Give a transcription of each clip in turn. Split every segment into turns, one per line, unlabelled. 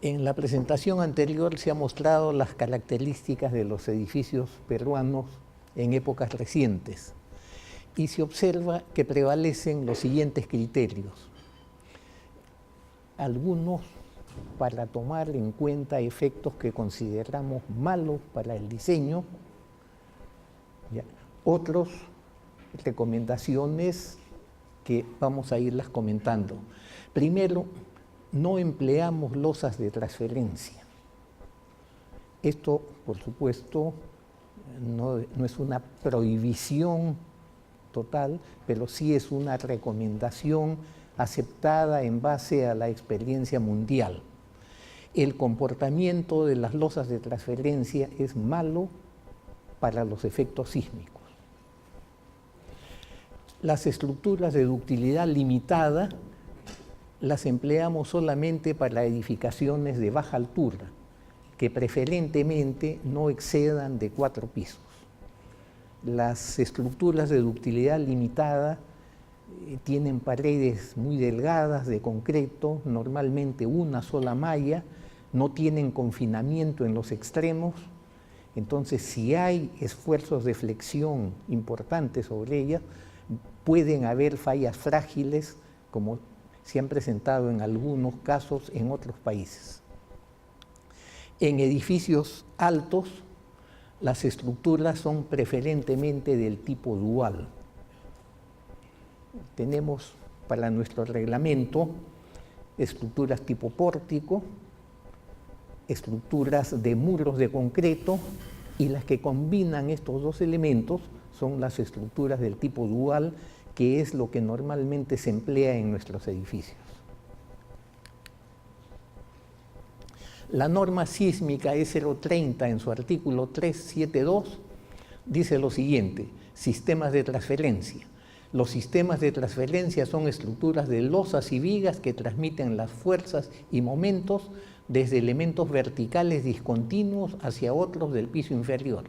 En la presentación anterior se han mostrado las características de los edificios peruanos en épocas recientes y se observa que prevalecen los siguientes criterios. Algunos para tomar en cuenta efectos que consideramos malos para el diseño, otros recomendaciones que vamos a irlas comentando. Primero, no empleamos losas de transferencia. Esto, por supuesto, no es una prohibición total, pero sí es una recomendación aceptada en base a la experiencia mundial. El comportamiento de las losas de transferencia es malo para los efectos sísmicos. Las estructuras de ductilidad limitada las empleamos solamente para edificaciones de baja altura, que preferentemente no excedan de 4 pisos. Las estructuras de ductilidad limitada tienen paredes muy delgadas de concreto, normalmente una sola malla, no tienen confinamiento en los extremos, entonces si hay esfuerzos de flexión importantes sobre ellas, pueden haber fallas frágiles, como se han presentado en algunos casos en otros países. En edificios altos, las estructuras son preferentemente del tipo dual. Tenemos para nuestro reglamento estructuras tipo pórtico, estructuras de muros de concreto, y las que combinan estos dos elementos son las estructuras del tipo dual, que es lo que normalmente se emplea en nuestros edificios. La norma sísmica E030 en su artículo 372 dice lo siguiente: sistemas de transferencia. Los sistemas de transferencia son estructuras de losas y vigas que transmiten las fuerzas y momentos desde elementos verticales discontinuos hacia otros del piso inferior.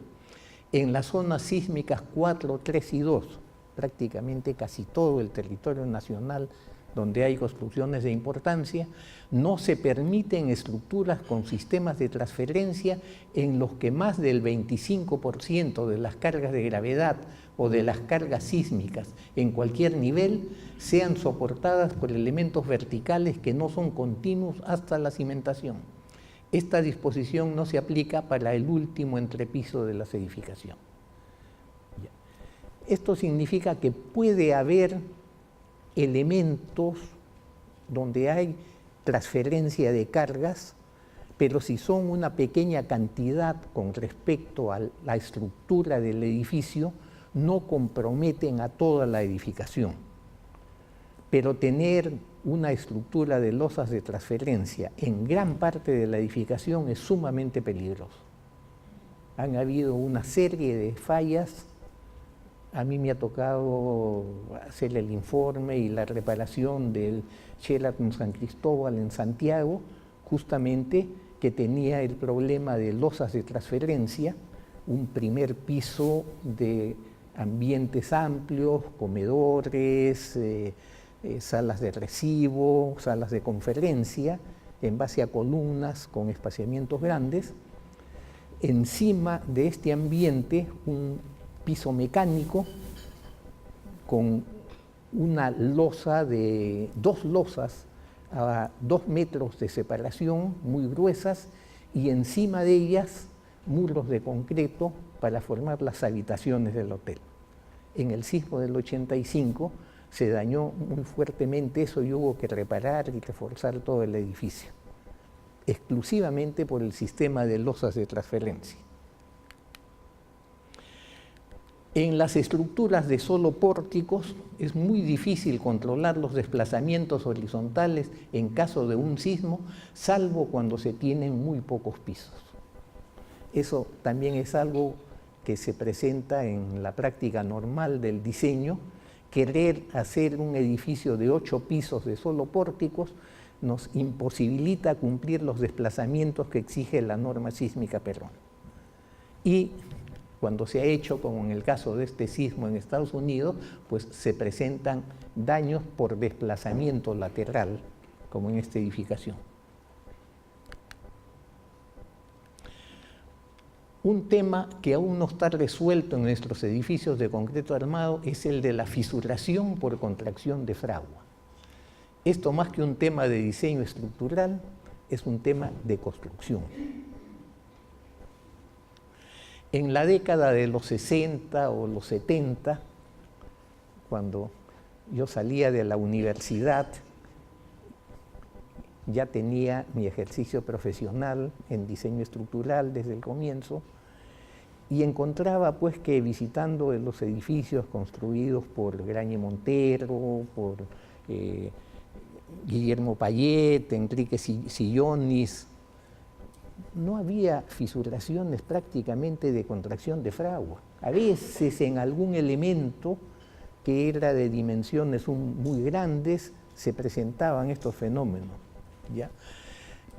En las zonas sísmicas 4, 3 y 2, prácticamente casi todo el territorio nacional donde hay construcciones de importancia, no se permiten estructuras con sistemas de transferencia en los que más del 25% de las cargas de gravedad o de las cargas sísmicas en cualquier nivel sean soportadas por elementos verticales que no son continuos hasta la cimentación. Esta disposición no se aplica para el último entrepiso de las edificaciones. Esto significa que puede haber elementos donde hay transferencia de cargas, pero si son una pequeña cantidad con respecto a la estructura del edificio, no comprometen a toda la edificación. Pero tener una estructura de losas de transferencia en gran parte de la edificación es sumamente peligroso. Han habido una serie de fallas. A mí me ha tocado hacer el informe y la reparación del Sheraton San Cristóbal en Santiago, justamente que tenía el problema de losas de transferencia, un primer piso de ambientes amplios, comedores, salas de recibo, salas de conferencia, en base a columnas con espaciamientos grandes. Encima de este ambiente, un piso mecánico con una losa de 2 losas a 2 metros de separación, muy gruesas, y encima de ellas muros de concreto para formar las habitaciones del hotel. En el sismo del 85 se dañó muy fuertemente eso y hubo que reparar y reforzar todo el edificio, exclusivamente por el sistema de losas de transferencia. En las estructuras de solo pórticos es muy difícil controlar los desplazamientos horizontales en caso de un sismo, salvo cuando se tienen muy pocos pisos. Eso también es algo que se presenta en la práctica normal del diseño. Querer hacer un edificio de 8 pisos de solo pórticos nos imposibilita cumplir los desplazamientos que exige la norma sísmica peruana. Y cuando se ha hecho, como en el caso de este sismo en Estados Unidos, pues se presentan daños por desplazamiento lateral, como en esta edificación. Un tema que aún no está resuelto en nuestros edificios de concreto armado es el de la fisuración por contracción de fragua. Esto, más que un tema de diseño estructural, es un tema de construcción. En la década de los 60 o los 70, cuando yo salía de la universidad, ya tenía mi ejercicio profesional en diseño estructural desde el comienzo, y encontraba pues que visitando los edificios construidos por Grañe Montero, por Guillermo Payet, Enrique Sillonis, no había fisuraciones prácticamente de contracción de fragua. A veces en algún elemento que era de dimensiones muy grandes se presentaban estos fenómenos, ¿ya?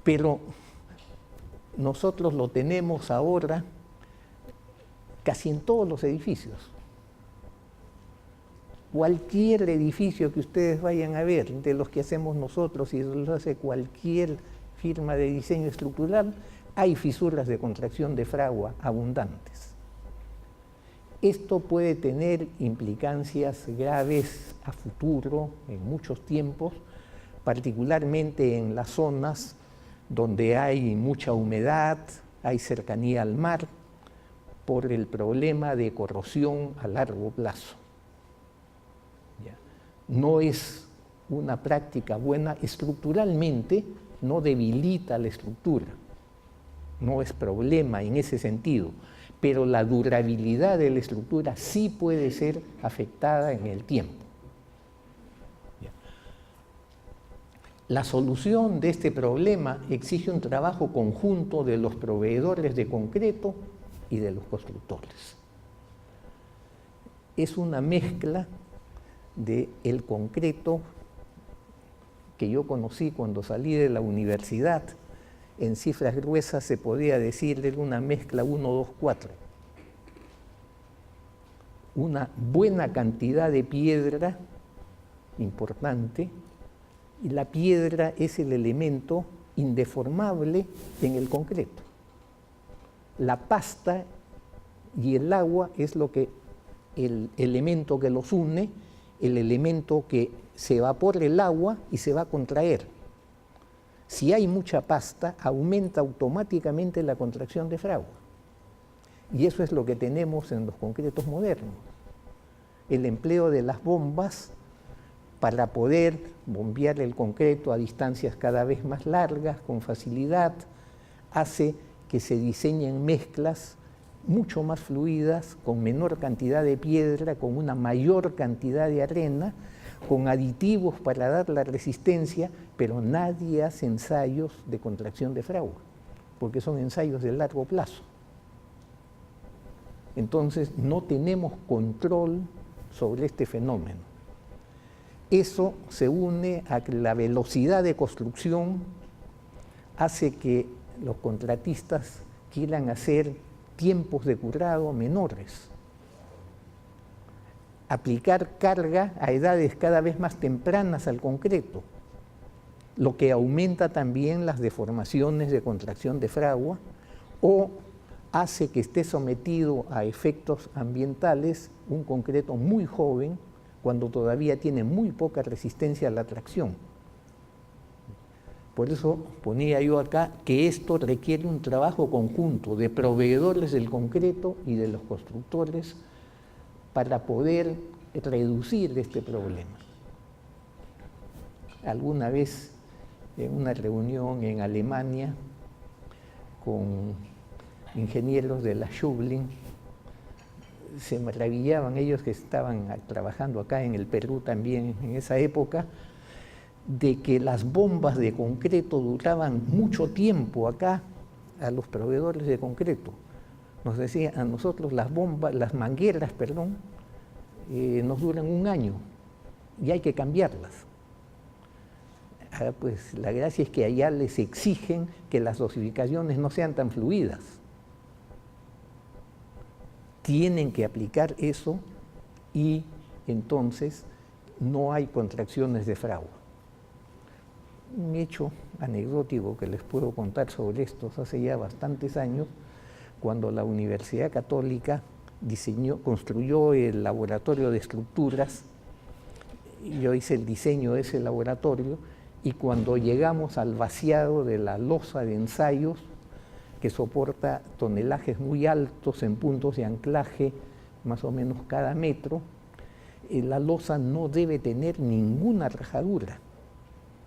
Pero nosotros lo tenemos ahora casi en todos los edificios. Cualquier edificio que ustedes vayan a ver, de los que hacemos nosotros y de los que hace cualquier firma de diseño estructural, hay fisuras de contracción de fragua abundantes. Esto puede tener implicancias graves a futuro, en muchos tiempos, particularmente en las zonas donde hay mucha humedad, hay cercanía al mar, por el problema de corrosión a largo plazo. ¿Ya? No es una práctica buena estructuralmente, no debilita la estructura, no es problema en ese sentido, pero la durabilidad de la estructura sí puede ser afectada en el tiempo. ¿Ya? La solución de este problema exige un trabajo conjunto de los proveedores de concreto y de los constructores. Es una mezcla del concreto que yo conocí cuando salí de la universidad. En cifras gruesas se podía decir de una mezcla 1, 2, 4. Una buena cantidad de piedra importante, y la piedra es el elemento indeformable en el concreto. La pasta y el agua es el elemento que los une, el elemento que se evapora el agua y se va a contraer. Si hay mucha pasta, aumenta automáticamente la contracción de fragua. Y eso es lo que tenemos en los concretos modernos. El empleo de las bombas para poder bombear el concreto a distancias cada vez más largas, con facilidad, hace que se diseñen mezclas mucho más fluidas, con menor cantidad de piedra, con una mayor cantidad de arena, con aditivos para dar la resistencia, pero nadie hace ensayos de contracción de fragua, porque son ensayos de largo plazo. Entonces no tenemos control sobre este fenómeno. Eso se une a que la velocidad de construcción hace que los contratistas quieran hacer tiempos de curado menores, aplicar carga a edades cada vez más tempranas al concreto, lo que aumenta también las deformaciones de contracción de fragua o hace que esté sometido a efectos ambientales un concreto muy joven cuando todavía tiene muy poca resistencia a la tracción. Por eso ponía yo acá que esto requiere un trabajo conjunto de proveedores del concreto y de los constructores para poder reducir este problema. Alguna vez en una reunión en Alemania con ingenieros de la Schublin, se maravillaban ellos que estaban trabajando acá en el Perú también en esa época, de que las bombas de concreto duraban mucho tiempo acá a los proveedores de concreto. Nos decían a nosotros las mangueras, nos duran 1 año y hay que cambiarlas. Ahora, pues la gracia es que allá les exigen que las dosificaciones no sean tan fluidas. Tienen que aplicar eso y entonces no hay contracciones de fragua. Un hecho anecdótico que les puedo contar sobre esto hace ya bastantes años, cuando la Universidad Católica construyó el laboratorio de estructuras. Yo hice el diseño de ese laboratorio y cuando llegamos al vaciado de la losa de ensayos, que soporta tonelajes muy altos en puntos de anclaje, más o menos cada metro, la losa no debe tener ninguna rajadura.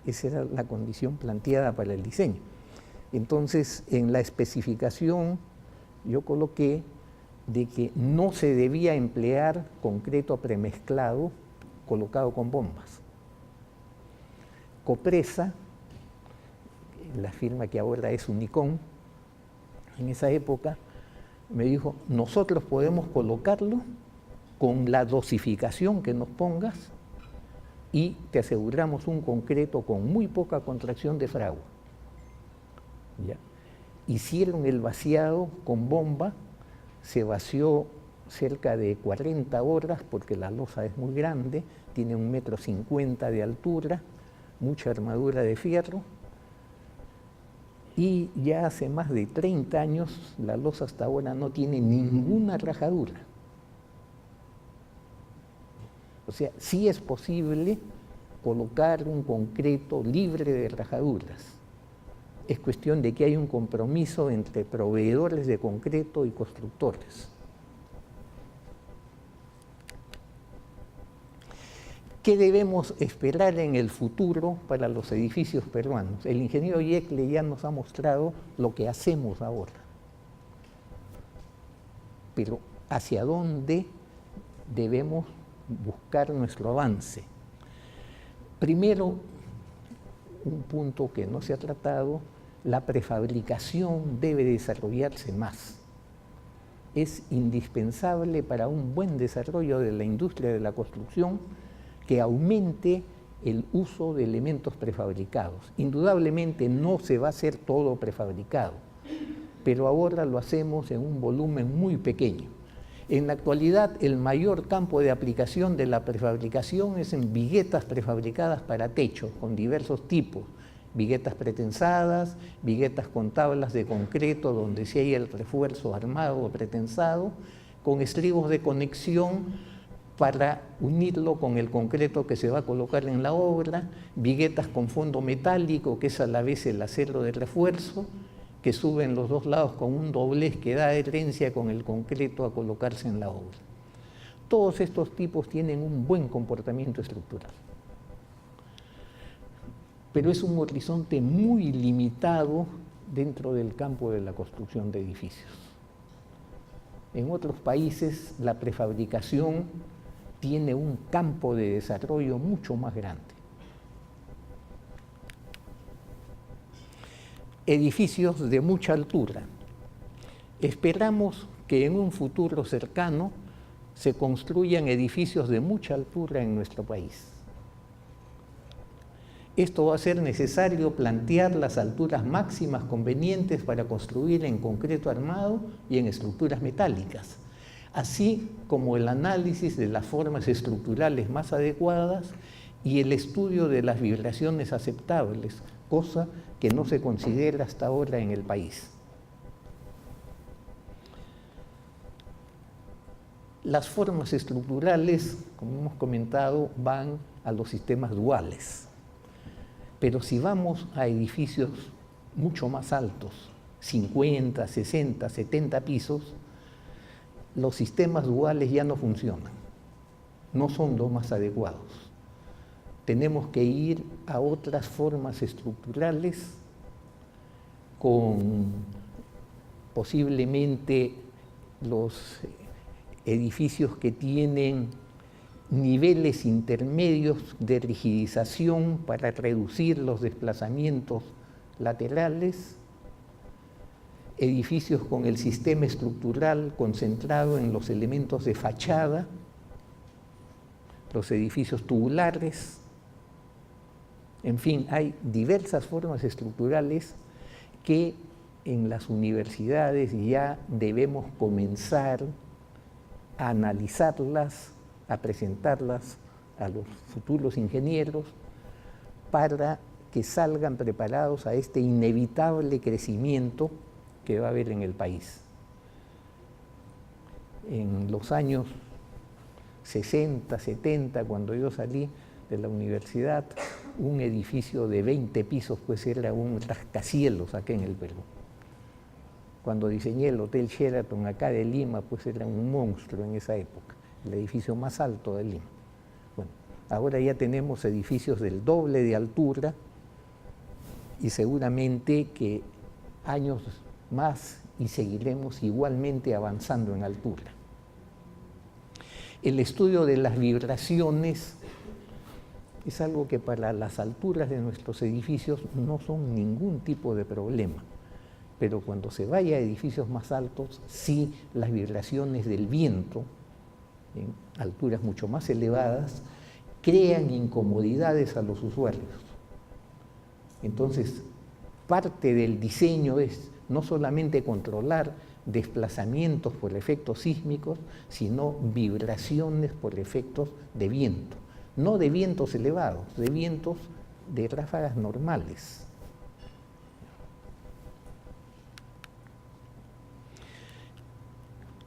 Esa era la condición planteada para el diseño. Entonces, en la especificación yo coloqué de que no se debía emplear concreto premezclado colocado con bombas. Copresa, la firma que ahora es Unicom, en esa época me dijo, nosotros podemos colocarlo con la dosificación que nos pongas y te aseguramos un concreto con muy poca contracción de fragua. ¿Ya? Hicieron el vaciado con bomba, se vació cerca de 40 horas porque la losa es muy grande, tiene 1,50 m de altura, mucha armadura de fierro, y ya hace más de 30 años la losa hasta ahora no tiene ninguna rajadura. O sea, sí es posible colocar un concreto libre de rajaduras. Es cuestión de que hay un compromiso entre proveedores de concreto y constructores. ¿Qué debemos esperar en el futuro para los edificios peruanos? El ingeniero Yecla ya nos ha mostrado lo que hacemos ahora. Pero ¿hacia dónde debemos buscar nuestro avance? Primero, un punto que no se ha tratado, la prefabricación debe desarrollarse más. Es indispensable para un buen desarrollo de la industria de la construcción que aumente el uso de elementos prefabricados. Indudablemente no se va a hacer todo prefabricado, pero ahora lo hacemos en un volumen muy pequeño. En la actualidad, el mayor campo de aplicación de la prefabricación es en viguetas prefabricadas para techos, con diversos tipos. Viguetas pretensadas, viguetas con tablas de concreto donde sí hay el refuerzo armado o pretensado, con estribos de conexión para unirlo con el concreto que se va a colocar en la obra, viguetas con fondo metálico, que es a la vez el acero de refuerzo, que sube en los dos lados con un doblez que da adherencia con el concreto a colocarse en la obra. Todos estos tipos tienen un buen comportamiento estructural, pero es un horizonte muy limitado dentro del campo de la construcción de edificios. En otros países la prefabricación tiene un campo de desarrollo mucho más grande. Edificios de mucha altura. Esperamos que en un futuro cercano se construyan edificios de mucha altura en nuestro país. Esto va a ser necesario plantear las alturas máximas convenientes para construir en concreto armado y en estructuras metálicas, así como el análisis de las formas estructurales más adecuadas y el estudio de las vibraciones aceptables, cosa que no se considera hasta ahora en el país. Las formas estructurales, como hemos comentado, van a los sistemas duales. Pero si vamos a edificios mucho más altos, 50, 60, 70 pisos, los sistemas duales ya no funcionan, no son los más adecuados. Tenemos que ir a otras formas estructurales con posiblemente los edificios que tienen niveles intermedios de rigidización para reducir los desplazamientos laterales, edificios con el sistema estructural concentrado en los elementos de fachada, los edificios tubulares, en fin, hay diversas formas estructurales que en las universidades ya debemos comenzar a analizarlas, a presentarlas a los futuros ingenieros para que salgan preparados a este inevitable crecimiento que va a haber en el país. En los años 60, 70, cuando yo salí de la universidad, un edificio de 20 pisos pues era un rascacielos acá en el Perú. Cuando diseñé el Hotel Sheraton acá de Lima, pues era un monstruo en esa época, el edificio más alto de Lima. Bueno, ahora ya tenemos edificios del doble de altura y seguramente que años más y seguiremos igualmente avanzando en altura. El estudio de las vibraciones es algo que para las alturas de nuestros edificios no son ningún tipo de problema, pero cuando se vaya a edificios más altos, sí las vibraciones del viento, en alturas mucho más elevadas, crean incomodidades a los usuarios. Entonces, parte del diseño es no solamente controlar desplazamientos por efectos sísmicos, sino vibraciones por efectos de viento. No de vientos elevados, de vientos de ráfagas normales.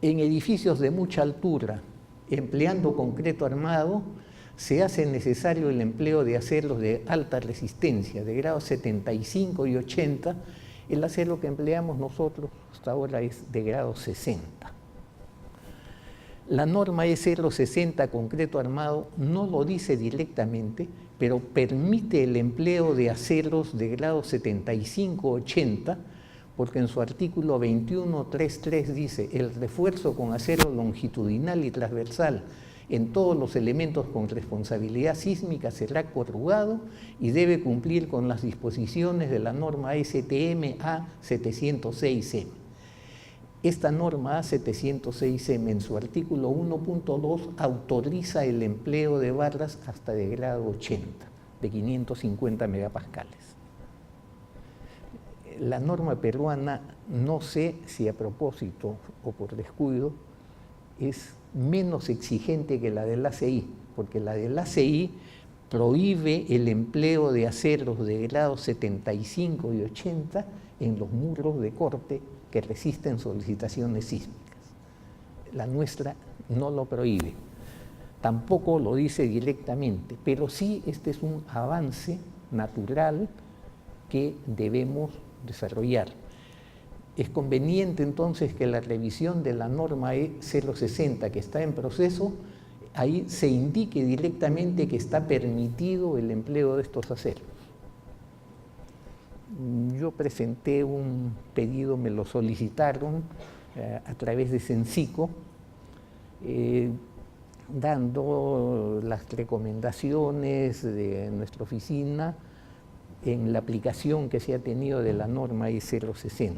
En edificios de mucha altura, empleando concreto armado, se hace necesario el empleo de aceros de alta resistencia, de grados 75 y 80. El acero que empleamos nosotros hasta ahora es de grado 60. La norma E060 concreto armado no lo dice directamente, pero permite el empleo de aceros de grado 75-80, porque en su artículo 21.3.3 dice: el refuerzo con acero longitudinal y transversal en todos los elementos con responsabilidad sísmica será corrugado y debe cumplir con las disposiciones de la norma STM A706M. Esta norma A706M en su artículo 1.2 autoriza el empleo de barras hasta de grado 80, de 550 megapascales. La norma peruana, no sé si a propósito o por descuido, es menos exigente que la del ACI, porque la del ACI prohíbe el empleo de aceros de grados 75 y 80 en los muros de corte que resisten solicitaciones sísmicas. La nuestra no lo prohíbe, tampoco lo dice directamente, pero sí este es un avance natural que debemos desarrollar. Es conveniente entonces que la revisión de la norma E060 que está en proceso, ahí se indique directamente que está permitido el empleo de estos aceros. Yo presenté un pedido, me lo solicitaron a través de Sensico, dando las recomendaciones de nuestra oficina en la aplicación que se ha tenido de la norma E060.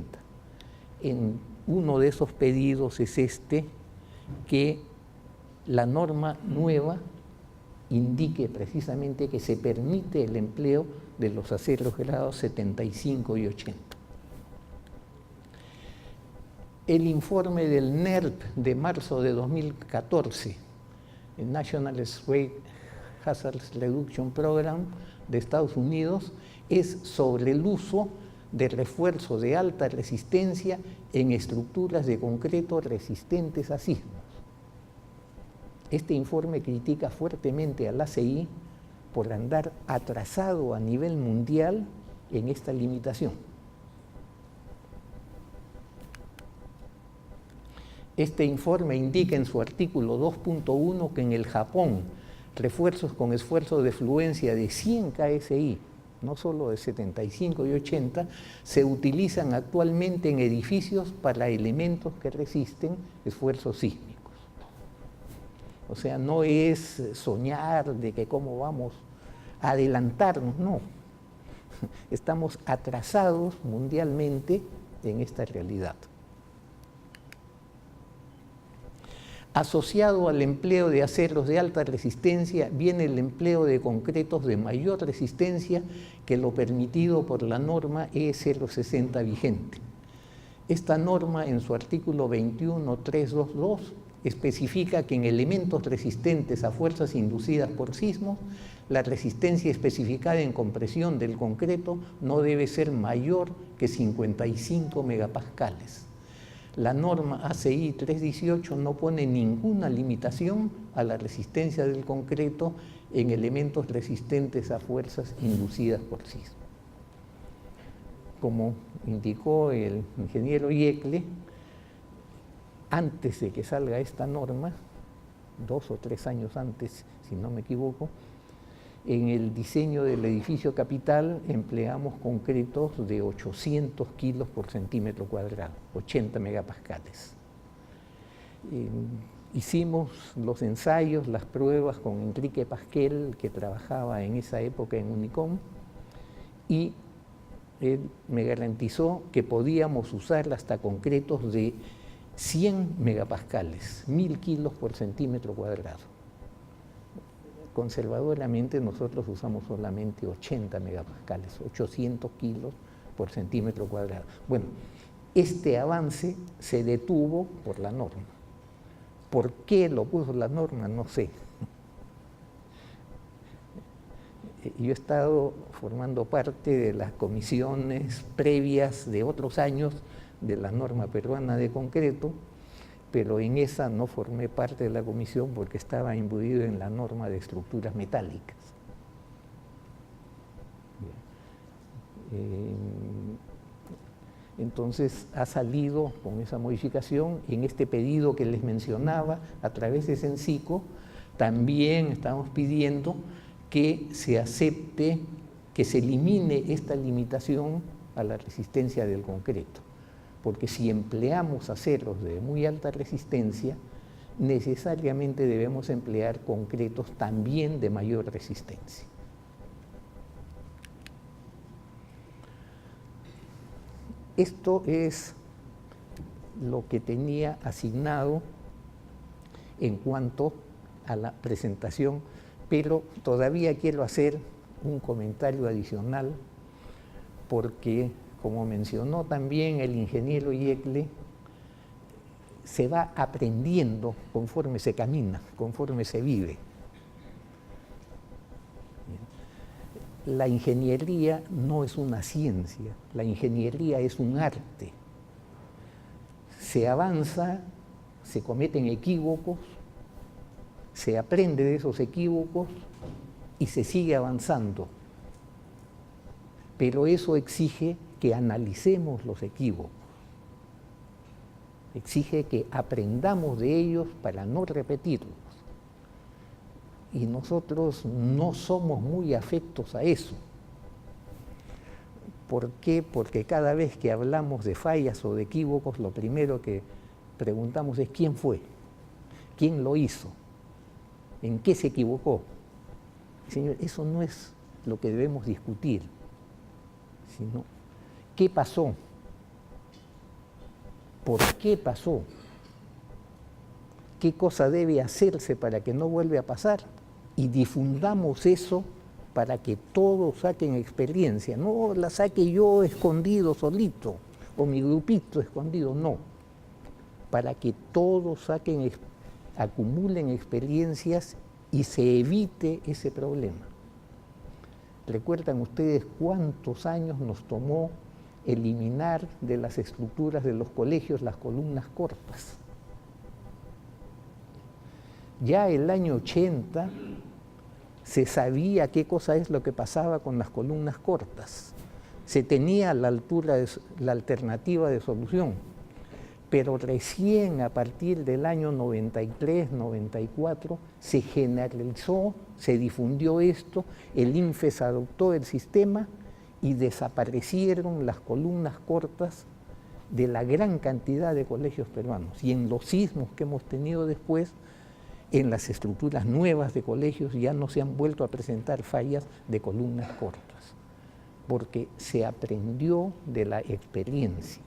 En uno de esos pedidos es que la norma nueva indique precisamente que se permite el empleo de los aceros grados 75 y 80. El informe del NERP de marzo de 2014, el National Earthquake Hazard Reduction Program de Estados Unidos, es sobre el uso de refuerzo de alta resistencia en estructuras de concreto resistentes a sismos. Este informe critica fuertemente al ACI por andar atrasado a nivel mundial en esta limitación. Este informe indica en su artículo 2.1 que en el Japón refuerzos con esfuerzo de fluencia de 100 KSI, no solo de 75 y 80, se utilizan actualmente en edificios para elementos que resisten esfuerzos sísmicos. O sea, no es soñar de que cómo vamos a adelantarnos, no. Estamos atrasados mundialmente en esta realidad. Asociado al empleo de aceros de alta resistencia viene el empleo de concretos de mayor resistencia que lo permitido por la norma E060 vigente. Esta norma en su artículo 21.322 especifica que en elementos resistentes a fuerzas inducidas por sismos, la resistencia especificada en compresión del concreto no debe ser mayor que 55 megapascales. La norma ACI 318 no pone ninguna limitación a la resistencia del concreto en elementos resistentes a fuerzas inducidas por sismo. Como indicó el ingeniero Yecke, antes de que salga esta norma, 2 o 3 años antes, si no me equivoco, en el diseño del edificio capital empleamos concretos de 800 kilos por centímetro cuadrado, 80 megapascales. Hicimos los ensayos, las pruebas con Enrique Pasquel, que trabajaba en esa época en Unicom, y él me garantizó que podíamos usar hasta concretos de 100 megapascales, 1000 kilos por centímetro cuadrado. Conservadoramente nosotros usamos solamente 80 megapascales, 800 kilos por centímetro cuadrado. Bueno, este avance se detuvo por la norma. ¿Por qué lo puso la norma? No sé. Yo he estado formando parte de las comisiones previas de otros años de la norma peruana de concreto, pero en esa no formé parte de la comisión porque estaba imbuido en la norma de estructuras metálicas. Entonces ha salido con esa modificación en este pedido que les mencionaba a través de Sensico. También estamos pidiendo que se acepte, que se elimine esta limitación a la resistencia del concreto, porque si empleamos aceros de muy alta resistencia, necesariamente debemos emplear concretos también de mayor resistencia. Esto es lo que tenía asignado en cuanto a la presentación, pero todavía quiero hacer un comentario adicional porque, como mencionó también el ingeniero Yecke, se va aprendiendo conforme se camina, conforme se vive. La ingeniería no es una ciencia, la ingeniería es un arte. Se avanza, se cometen equívocos, se aprende de esos equívocos y se sigue avanzando. Pero eso exige que analicemos los equívocos, exige que aprendamos de ellos para no repetirlos. Y nosotros no somos muy afectos a eso. ¿Por qué? Porque cada vez que hablamos de fallas o de equívocos, lo primero que preguntamos es ¿quién fue? ¿Quién lo hizo? ¿En qué se equivocó? Señor, eso no es lo que debemos discutir, sino ¿qué pasó? ¿Por qué pasó? ¿Qué cosa debe hacerse para que no vuelva a pasar? Y difundamos eso para que todos saquen experiencia. No la saque yo escondido solito o mi grupito escondido, no. Para que todos saquen, acumulen experiencias y se evite ese problema. ¿Recuerdan ustedes cuántos años nos tomó eliminar de las estructuras de los colegios las columnas cortas? Ya el año 80 se sabía qué cosa es lo que pasaba con las columnas cortas. Se tenía la altura la alternativa de solución, pero recién a partir del año 93, 94 se generalizó, se difundió esto, el INFES adoptó el sistema y desaparecieron las columnas cortas de la gran cantidad de colegios peruanos. Y en los sismos que hemos tenido después, en las estructuras nuevas de colegios ya no se han vuelto a presentar fallas de columnas cortas, porque se aprendió de la experiencia.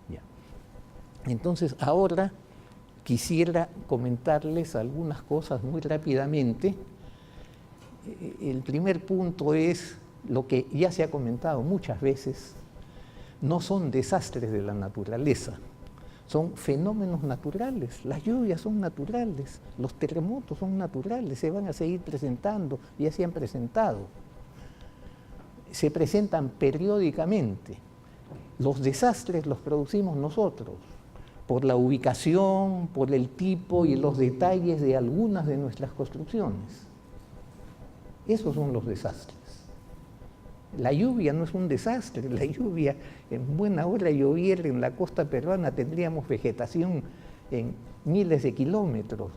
Ya. Entonces, ahora quisiera comentarles algunas cosas muy rápidamente. El primer punto es lo que ya se ha comentado muchas veces: no son desastres de la naturaleza. Son fenómenos naturales, las lluvias son naturales, los terremotos son naturales, se van a seguir presentando, ya se han presentado. Se presentan periódicamente. Los desastres los producimos nosotros, por la ubicación, por el tipo y los detalles de algunas de nuestras construcciones. Esos son los desastres. La lluvia no es un desastre, la lluvia, en buena hora lloviera en la costa peruana, tendríamos vegetación en miles de kilómetros.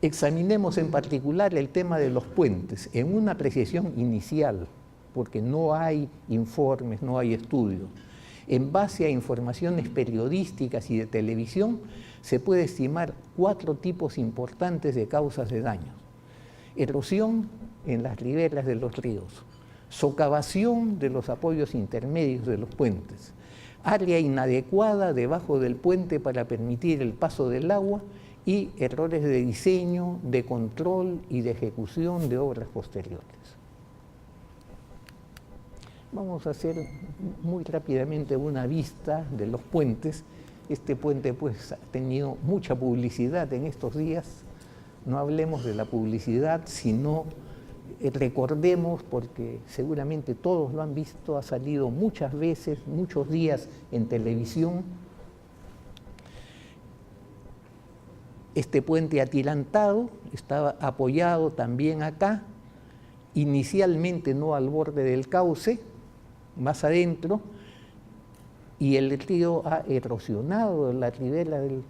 Examinemos en particular el tema de los puentes, en una apreciación inicial, porque no hay informes, no hay estudios. En base a informaciones periodísticas y de televisión, se puede estimar 4 tipos importantes de causas de daños. Erosión en las riberas de los ríos, socavación de los apoyos intermedios de los puentes, área inadecuada debajo del puente para permitir el paso del agua y errores de diseño, de control y de ejecución de obras posteriores. Vamos a hacer muy rápidamente una vista de los puentes. Este puente pues ha tenido mucha publicidad en estos días. No hablemos de la publicidad, sino recordemos, porque seguramente todos lo han visto, ha salido muchas veces, muchos días en televisión. Este puente atirantado estaba apoyado también acá, inicialmente no al borde del cauce, más adentro, y el río ha erosionado la ribera del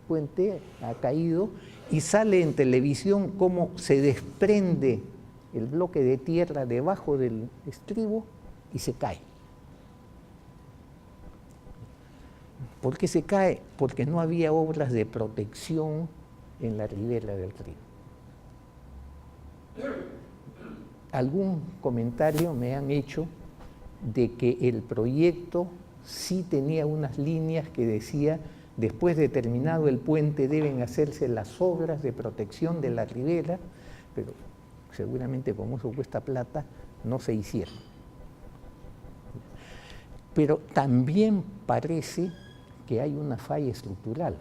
puente, ha caído, y sale en televisión cómo se desprende el bloque de tierra debajo del estribo y se cae. ¿Por qué se cae? Porque no había obras de protección en la ribera del río. Algún comentario me han hecho de que el proyecto sí tenía unas líneas que decía: después de terminado el puente deben hacerse las obras de protección de la ribera, pero seguramente como eso cuesta plata, no se hicieron. Pero también parece que hay una falla estructural,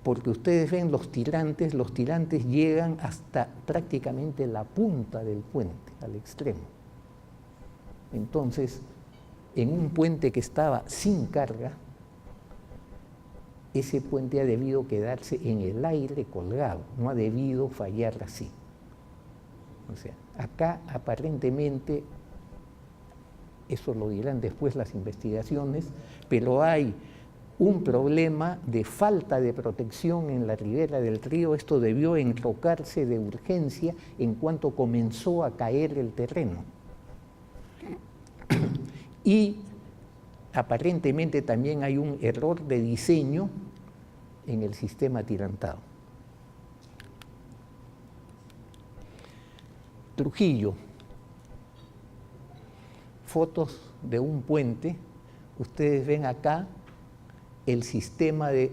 porque ustedes ven los tirantes llegan hasta prácticamente la punta del puente, al extremo. Entonces, en un puente que estaba sin carga, ese puente ha debido quedarse en el aire colgado, no ha debido fallar así. O sea, acá aparentemente, eso lo dirán después las investigaciones, pero hay un problema de falta de protección en la ribera del río. Esto debió enrocarse de urgencia en cuanto comenzó a caer el terreno. Y aparentemente también hay un error de diseño en el sistema atirantado. Trujillo, fotos de un puente. Ustedes ven acá el sistema de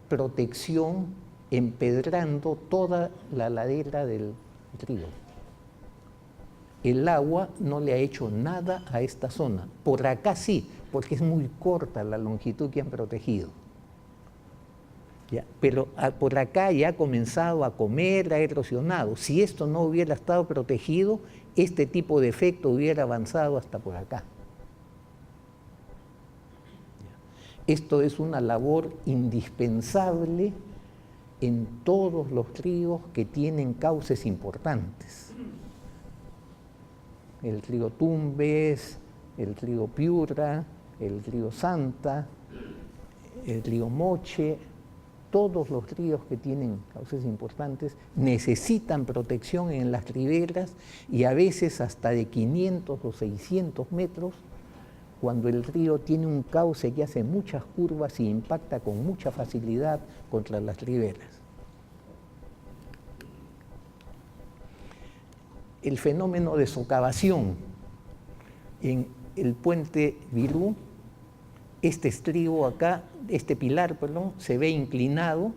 protección empedrando toda la ladera del río. El agua no le ha hecho nada a esta zona. Por acá sí, porque es muy corta la longitud que han protegido. ¿Ya? Pero por acá ya ha comenzado a comer, ha erosionado. Si esto no hubiera estado protegido, este tipo de efecto hubiera avanzado hasta por acá. Esto es una labor indispensable en todos los ríos que tienen cauces importantes. El río Tumbes, el río Piura, el río Santa, el río Moche, todos los ríos que tienen cauces importantes necesitan protección en las riberas y a veces hasta de 500 o 600 metros, cuando el río tiene un cauce que hace muchas curvas y impacta con mucha facilidad contra las riberas. El fenómeno de socavación en el puente Virú, este estribo acá, este pilar, perdón, se ve inclinado,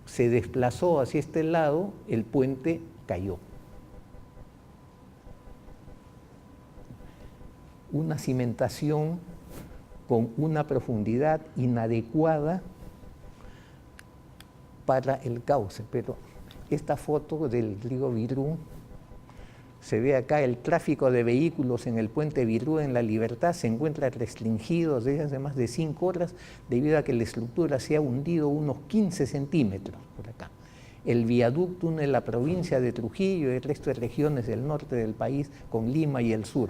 se desplazó hacia este lado, el puente cayó. Una cimentación con una profundidad inadecuada para el cauce, pero esta foto del río Virú Se ve acá el tráfico de vehículos en el puente Virú en La Libertad, se encuentra restringido desde hace más de 5 horas debido a que la estructura se ha hundido unos 15 centímetros por acá. El viaducto une la provincia de Trujillo y el resto de regiones del norte del país con Lima y el sur.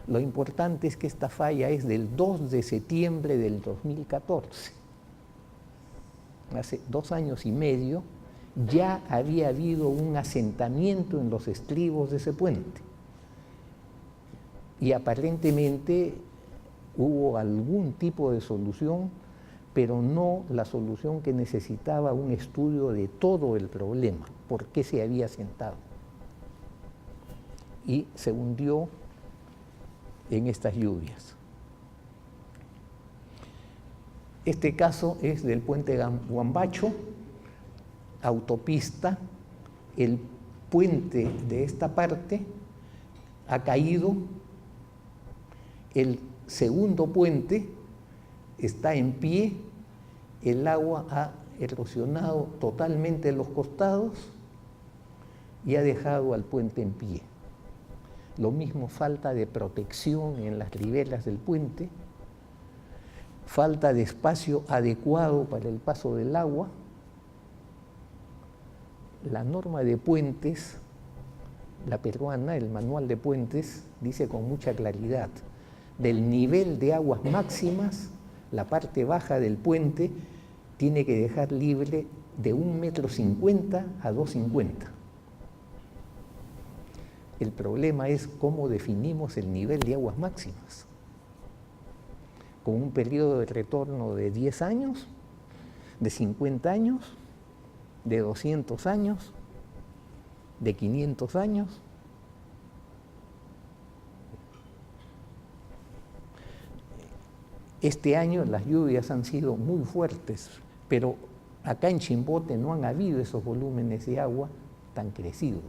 Lo importante es que esta falla es del 2 de septiembre del 2014. Hace 2 años y medio ya había habido un asentamiento en los estribos de ese puente. Y aparentemente hubo algún tipo de solución, pero no la solución que necesitaba un estudio de todo el problema, por qué se había asentado. Y se hundió en estas lluvias. Este caso es del puente Huambacho, autopista. El puente de esta parte ha caído, el segundo puente está en pie, el agua ha erosionado totalmente los costados y ha dejado al puente en pie. Lo mismo, falta de protección en las riberas del puente, falta de espacio adecuado para el paso del agua. La norma de puentes, la peruana, el manual de puentes, dice con mucha claridad: del nivel de aguas máximas, la parte baja del puente tiene que dejar libre de 1,50 m a 2,50 m. El problema es cómo definimos el nivel de aguas máximas. Con un periodo de retorno de 10 años, de 50 años, de 200 años, de 500 años. Este año las lluvias han sido muy fuertes, pero acá en Chimbote no han habido esos volúmenes de agua tan crecidos.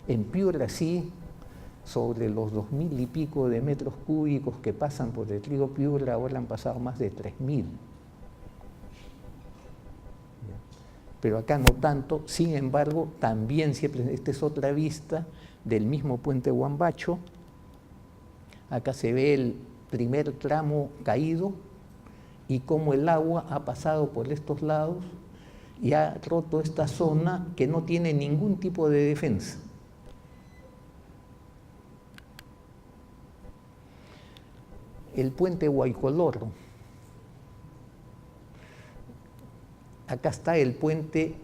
En Piura sí, sobre los 2.000 y pico de metros cúbicos que pasan por el río Piura, ahora han pasado más de 3.000. Pero acá no tanto. Sin embargo, también siempre, esta es otra vista del mismo puente Huambacho. Acá se ve el primer tramo caído y cómo el agua ha pasado por estos lados y ha roto esta zona que no tiene ningún tipo de defensa. El puente Huaycolorro. Acá está el puente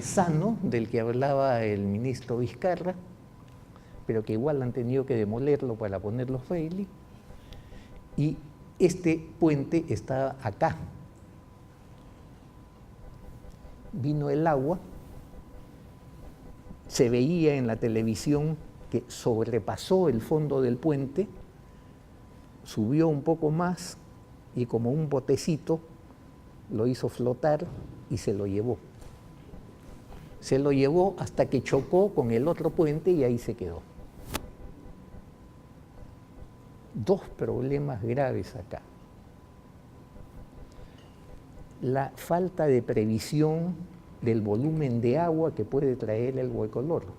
sano del que hablaba el ministro Vizcarra, pero que igual han tenido que demolerlo para poner los railings. Y este puente está acá. Vino el agua, se veía en la televisión que sobrepasó el fondo del puente, subió un poco más y como un botecito lo hizo flotar y se lo llevó. Se lo llevó hasta que chocó con el otro puente y ahí se quedó. 2 problemas graves acá. La falta de previsión del volumen de agua que puede traer el Huaycolorro,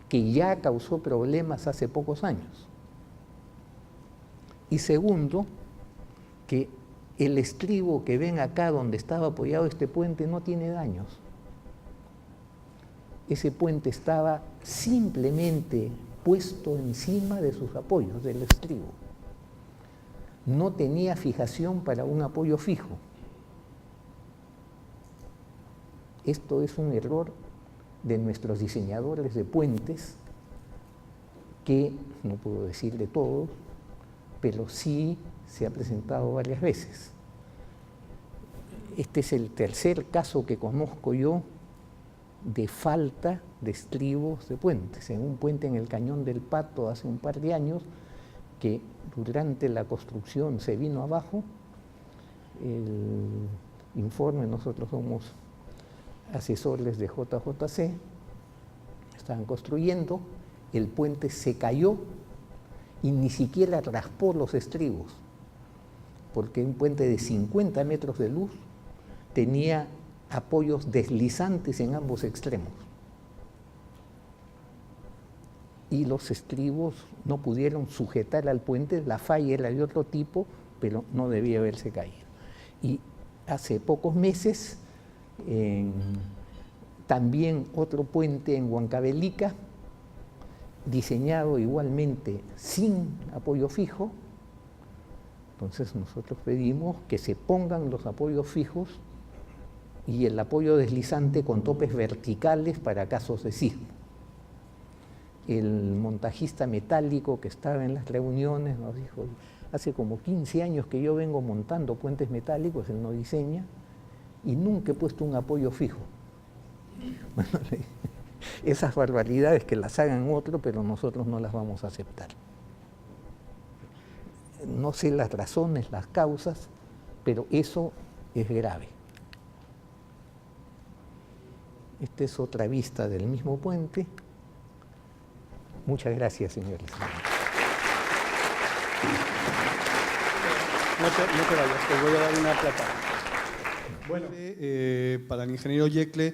que ya causó problemas hace pocos años. Y segundo, que el estribo que ven acá donde estaba apoyado este puente no tiene daños. Ese puente estaba simplemente puesto encima de sus apoyos del estribo. No tenía fijación para un apoyo fijo. Esto es un error de nuestros diseñadores de puentes, que no puedo decir de todos, pero sí se ha presentado varias veces. Este es el tercer caso que conozco yo de falta de estribos de puentes. En un puente en el Cañón del Pato hace un par de años, que durante la construcción se vino abajo, el informe, nosotros somos asesores de JJC, estaban construyendo, el puente se cayó y ni siquiera raspó los estribos, porque un puente de 50 metros de luz tenía apoyos deslizantes en ambos extremos. y los estribos no pudieron sujetar al puente, la falla era de otro tipo, pero no debía haberse caído. Y hace pocos meses, también otro puente en Huancavelica, diseñado igualmente sin apoyo fijo. Entonces nosotros pedimos que se pongan los apoyos fijos y el apoyo deslizante con topes verticales para casos de sismo. El montajista metálico que estaba en las reuniones nos dijo: hace como 15 años que yo vengo montando puentes metálicos, él no diseña, y nunca he puesto un apoyo fijo. Bueno, esas barbaridades que las hagan otro, pero nosotros no las vamos a aceptar. No sé las razones, las causas, pero eso es grave. Esta es otra vista del mismo puente. Muchas gracias, señores.
No te vayas, te voy a dar una placa. Bueno, para el ingeniero Yecla,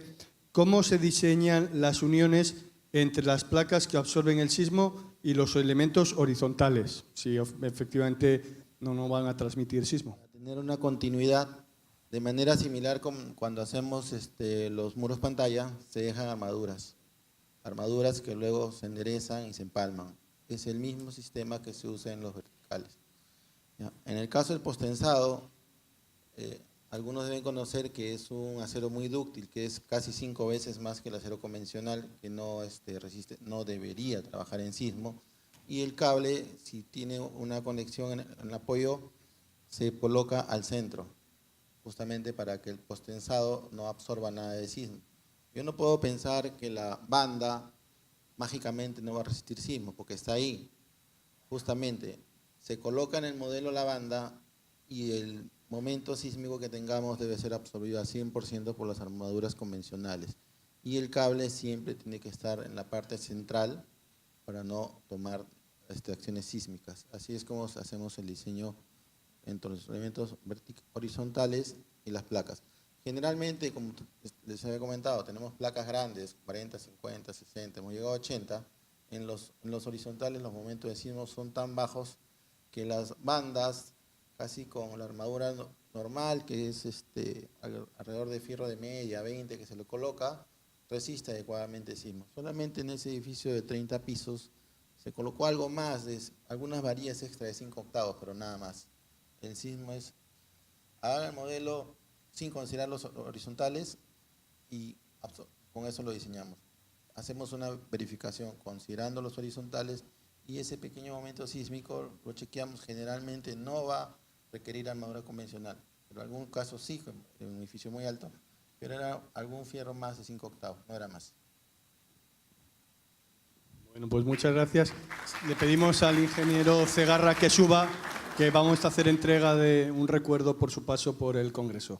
¿cómo se diseñan las uniones entre las placas que absorben el sismo y los elementos horizontales, si efectivamente no van a transmitir sismo?
Para tener una continuidad, de manera similar como cuando hacemos los muros pantalla, se dejan armaduras que luego se enderezan y se empalman. Es el mismo sistema que se usa en los verticales. ¿Ya? En el caso del postensado, algunos deben conocer que es un acero muy dúctil, que es casi 5 veces más que el acero convencional, que no resiste, no debería trabajar en sismo. Y el cable, si tiene una conexión en el apoyo, se coloca al centro, justamente para que el postensado no absorba nada de sismo. Yo no puedo pensar que la banda mágicamente no va a resistir sismo, porque está ahí. Justamente, se coloca en el modelo la banda y el momento sísmico que tengamos debe ser absorbido al 100% por las armaduras convencionales. Y el cable siempre tiene que estar en la parte central para no tomar acciones sísmicas. Así es como hacemos el diseño entre los elementos horizontales y las placas. Generalmente, como les había comentado, tenemos placas grandes, 40, 50, 60, hemos llegado a 80. En los horizontales los momentos de sismo son tan bajos que las bandas, casi con la armadura normal, que es alrededor de fierro de media, 20, que se le coloca, resiste adecuadamente el sismo. Solamente en ese edificio de 30 pisos se colocó algo más, algunas varillas extra de 5 octavos, pero nada más. El sismo es, hagan el modelo sin considerar los horizontales y con eso lo diseñamos. Hacemos una verificación considerando los horizontales y ese pequeño momento sísmico lo chequeamos. Generalmente no va a requerir armadura convencional, pero en algún caso sí, en un edificio muy alto, pero era algún fierro más de 5 octavos, no era más.
Bueno, pues muchas gracias. Le pedimos al ingeniero Cegarra que suba, que vamos a hacer entrega de un recuerdo por su paso por el Congreso.